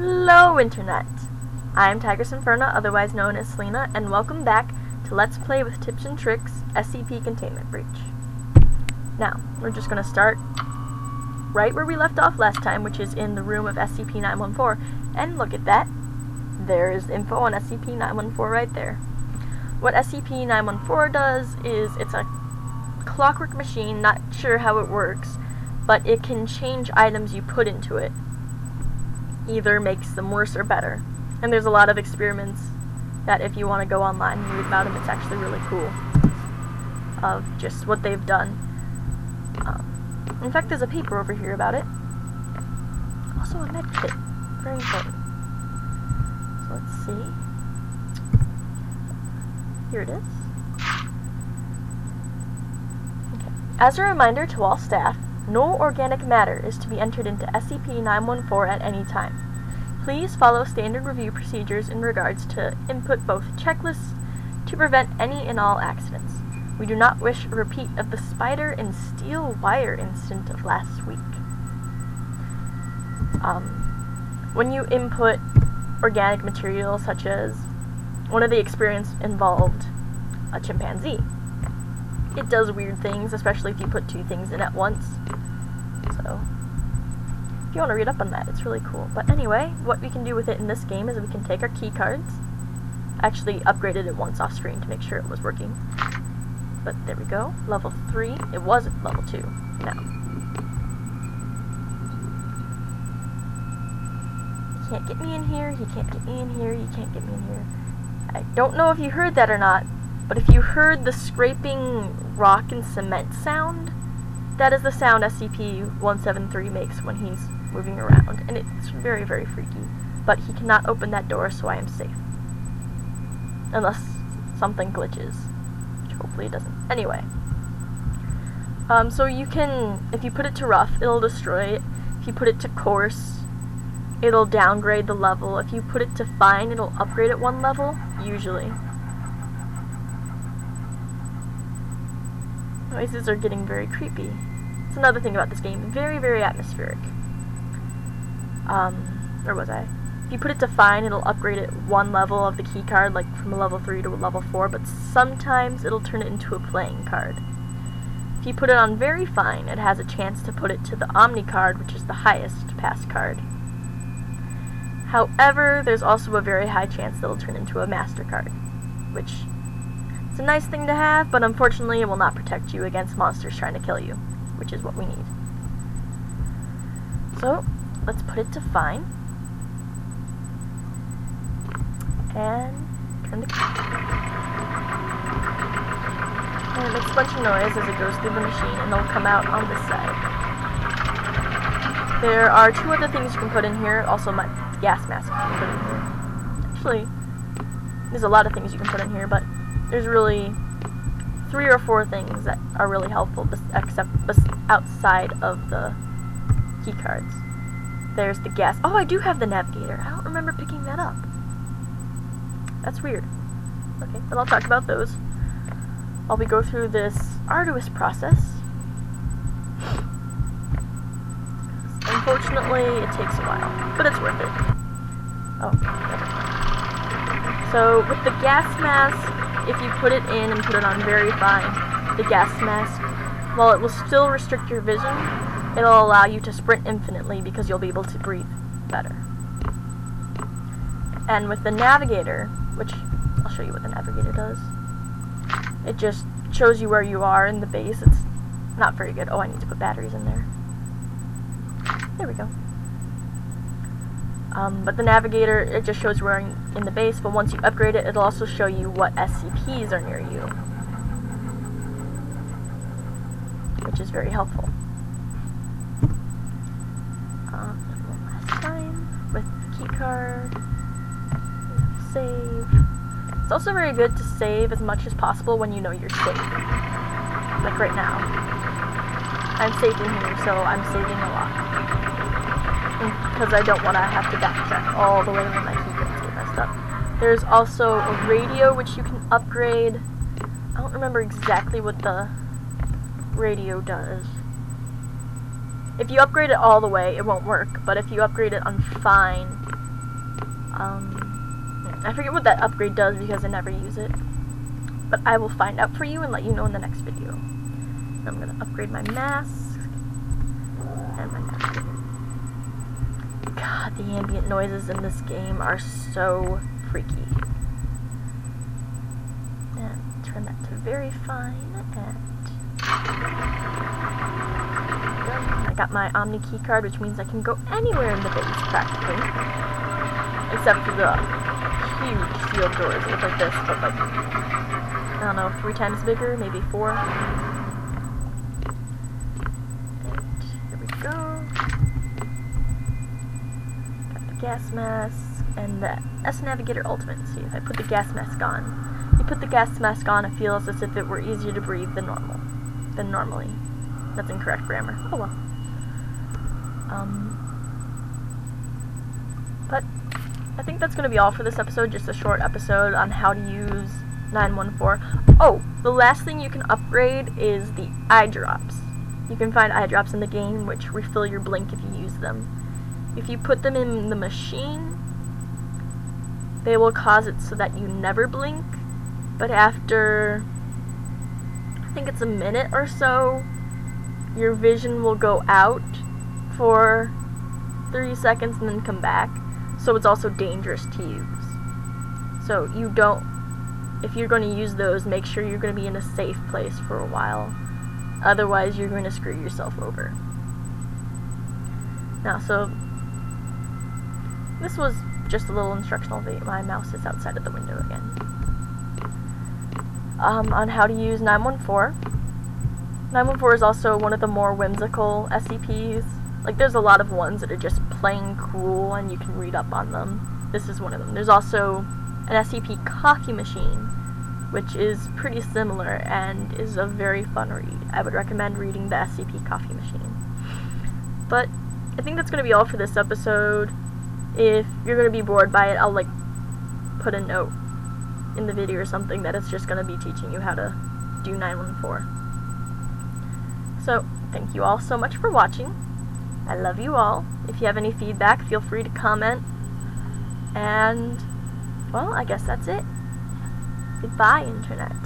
Hello Internet! I'm TigressInferna's, otherwise known as Selena, and welcome back to Let's Play with Tips and Tricks, SCP Containment Breach. Now, we're just going to start right where we left off last time, which is in the room of SCP-914, and look at that. There's info on SCP-914 right there. What SCP-914 does is, it's a clockwork machine, not sure how it works, but it can change items you put into it. Either makes them worse or better. And there's a lot of experiments that if you want to go online and read about them, it's actually really cool of just what they've done. In fact, there's a paper over here about it. Also a med kit. Very important. So let's see. Here it is. Okay. As a reminder to all staff, no organic matter is to be entered into SCP-914 at any time. Please follow standard review procedures in regards to input both checklists to prevent any and all accidents. We do not wish a repeat of the spider and steel wire incident of last week. When you input organic material, such as one of the experiments involved a chimpanzee, it does weird things, especially if you put two things in at once. So, if you want to read up on that, it's really cool. But anyway, what we can do with it in this game is we can take our key cards. I actually upgraded it once off screen to make sure it was working. But there we go. Level 3. It was at level 2 now. You can't get me in here, you can't get me in here, you can't get me in here. I don't know if you heard that or not, but if you heard the scraping rock and cement sound, that is the sound SCP-173 makes when he's moving around, and it's very, very freaky. But he cannot open that door, so I am safe. Unless something glitches, which hopefully it doesn't. Anyway. So you can, if you put it to rough, it'll destroy it. If you put it to coarse, it'll downgrade the level. If you put it to fine, it'll upgrade it one level, usually. Noises are getting very creepy. It's another thing about this game. Very, very atmospheric. Where was I? If you put it to fine, it'll upgrade it one level of the key card, like from a level 3 to a level 4, but sometimes it'll turn it into a playing card. If you put it on very fine, it has a chance to put it to the Omni card, which is the highest pass card. However, there's also a very high chance that it'll turn into a master card, which it's a nice thing to have, but unfortunately it will not protect you against monsters trying to kill you, which is what we need. So, let's put it to fine. And turn the key. And it makes a bunch of noise as it goes through the machine, and it'll come out on this side. There are two other things you can put in here, also my gas mask you can put in here. Actually, there's a lot of things you can put in here, but there's really 3 or 4 things that are really helpful, except outside of the key cards. There's the gas. Oh, I do have the navigator. I don't remember picking that up. That's weird. Okay, but I'll talk about those while we go through this arduous process. Unfortunately, it takes a while, but it's worth it. Oh, never mind. So, with the gas mask, if you put it in and put it on very fine, the gas mask, while it will still restrict your vision, it'll allow you to sprint infinitely because you'll be able to breathe better. And with the navigator, which I'll show you what the navigator does, it just shows you where you are in the base. It's not very good. Oh, I need to put batteries in there. There we go. But the navigator, it just shows where in the base, but once you upgrade it, it'll also show you what SCPs are near you, which is very helpful. One last time with the key card. Save. It's also very good to save as much as possible when you know you're safe. Like right now. I'm safe in here, so I'm saving a lot. Because I don't want to have to backtrack all the way when my key cards get messed up. There's also a radio which you can upgrade. I don't remember exactly what the radio does. If you upgrade it all the way, it won't work, but if you upgrade it on fine, I forget what that upgrade does because I never use it. But I will find out for you and let you know in the next video. I'm going to upgrade my mask and my napkin. God, the ambient noises in this game are so freaky. And turn that to very fine. And I got my Omni key card, which means I can go anywhere in the base practically, except for the huge sealed doors that look like this, but like, I don't know, 3 times bigger, maybe 4. And here we go. Got the gas mask and the S Navigator Ultimate. See, if I put the gas mask on, you put the gas mask on, it feels as if it were easier to breathe than normally. That's incorrect grammar. Oh well. But I think that's going to be all for this episode, just a short episode on how to use 914. Oh, the last thing you can upgrade is the eye drops. You can find eye drops in the game which refill your blink if you use them. If you put them in the machine, they will cause it so that you never blink, but after, I think it's a minute or so, your vision will go out for 30 seconds and then come back. So it's also dangerous to use. So you don't, if you're going to use those, make sure you're going to be in a safe place for a while. Otherwise, you're going to screw yourself over. Now, so this was just a little instructional video. My mouse is outside of the window again. On how to use 914. 914 is also one of the more whimsical SCPs. Like, there's a lot of ones that are just plain cool and you can read up on them. This is one of them. There's also an SCP coffee machine, which is pretty similar and is a very fun read. I would recommend reading the SCP coffee machine. But I think that's going to be all for this episode. If you're going to be bored by it, I'll like put a note in the video or something that it's just going to be teaching you how to do 914. So, thank you all so much for watching. I love you all. If you have any feedback, feel free to comment. And, well, I guess that's it. Goodbye, Internet.